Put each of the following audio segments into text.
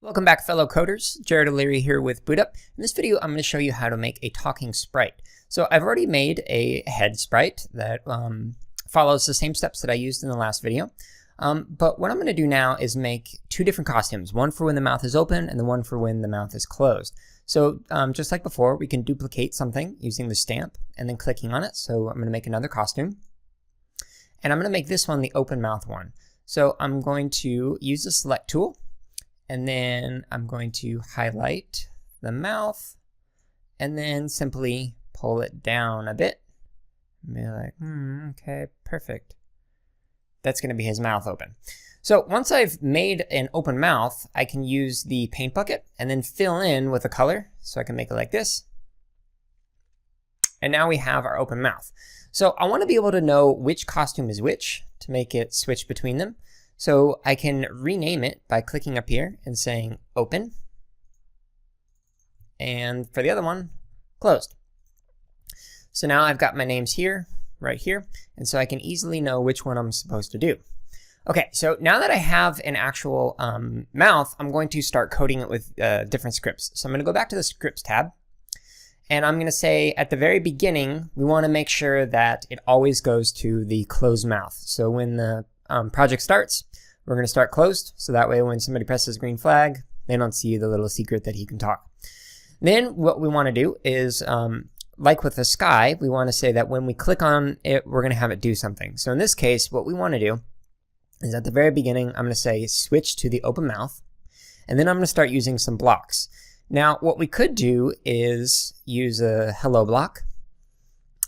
Welcome back, fellow coders. Jared O'Leary here with BootUp. In this video, I'm going to show you how to make a talking sprite. So I've already made a head sprite that follows the same steps that I used in the last video. But what I'm going to do now is make two different costumes, one for when the mouth is open and the one for when the mouth is closed. So just like before, we can duplicate something using the stamp and then clicking on it. So I'm going to make another costume. And I'm going to make this one the open mouth one. So I'm going to use the select tool. And then I'm going to highlight the mouth and then simply pull it down a bit. And be like, okay, perfect. That's going to be his mouth open. So once I've made an open mouth, I can use the paint bucket and then fill in with a color. So I can make it like this. And now we have our open mouth. So I want to be able to know which costume is which to make it switch between them. So I can rename it by clicking up here and saying open. And for the other one, closed. So now I've got my names here, right here. And so I can easily know which one I'm supposed to do. Okay, so now that I have an actual mouth, I'm going to start coding it with different scripts. So I'm going to go back to the scripts tab. And I'm going to say at the very beginning, we want to make sure that it always goes to the closed mouth. So when the project starts, we're going to start closed. So that way when somebody presses green flag, they don't see the little secret that he can talk. Then what we want to do is, like with the sky, we want to say that when we click on it, we're going to have it do something. So in this case, what we want to do is at the very beginning, I'm going to say switch to the open mouth. And then I'm going to start using some blocks. Now, what we could do is use a hello block.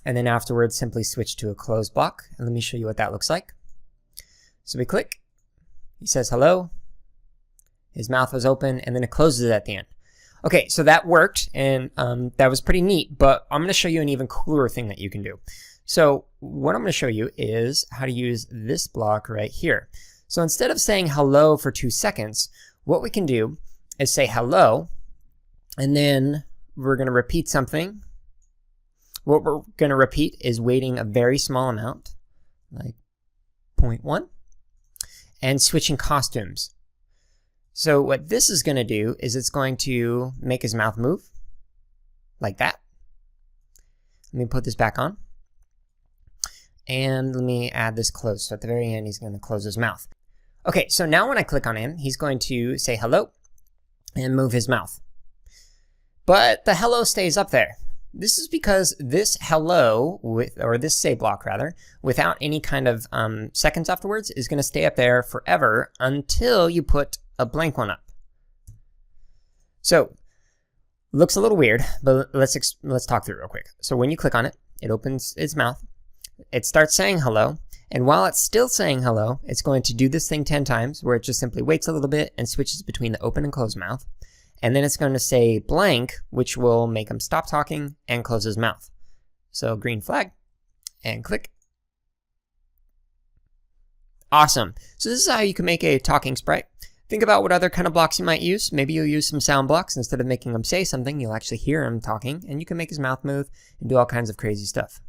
And then afterwards, simply switch to a closed block. And let me show you what that looks like. So we click, he says hello, his mouth was open, and then it closes it at the end. Okay, so that worked, and that was pretty neat, but I'm going to show you an even cooler thing that you can do. So what I'm going to show you is how to use this block right here. So instead of saying hello for 2 seconds, what we can do is say hello, and then we're going to repeat something. What we're going to repeat is waiting a very small amount, like 0.1. And switching costumes. So what this is going to do is it's going to make his mouth move like that. Let me put this back on. And let me add this close. So at the very end, he's going to close his mouth. Okay, so now when I click on him, he's going to say hello and move his mouth. But the hello stays up there. This is because this hello, or this say block rather, without any kind of seconds afterwards, is going to stay up there forever until you put a blank one up. So, looks a little weird, but let's talk through it real quick. So when you click on it, it opens its mouth, it starts saying hello, and while it's still saying hello, it's going to do this thing 10 times, where it just simply waits a little bit and switches between the open and closed mouth. And then it's going to say blank, which will make him stop talking and close his mouth. So green flag and click. Awesome. So this is how you can make a talking sprite. Think about what other kind of blocks you might use. Maybe you'll use some sound blocks. Instead of making him say something, you'll actually hear him talking, and you can make his mouth move and do all kinds of crazy stuff.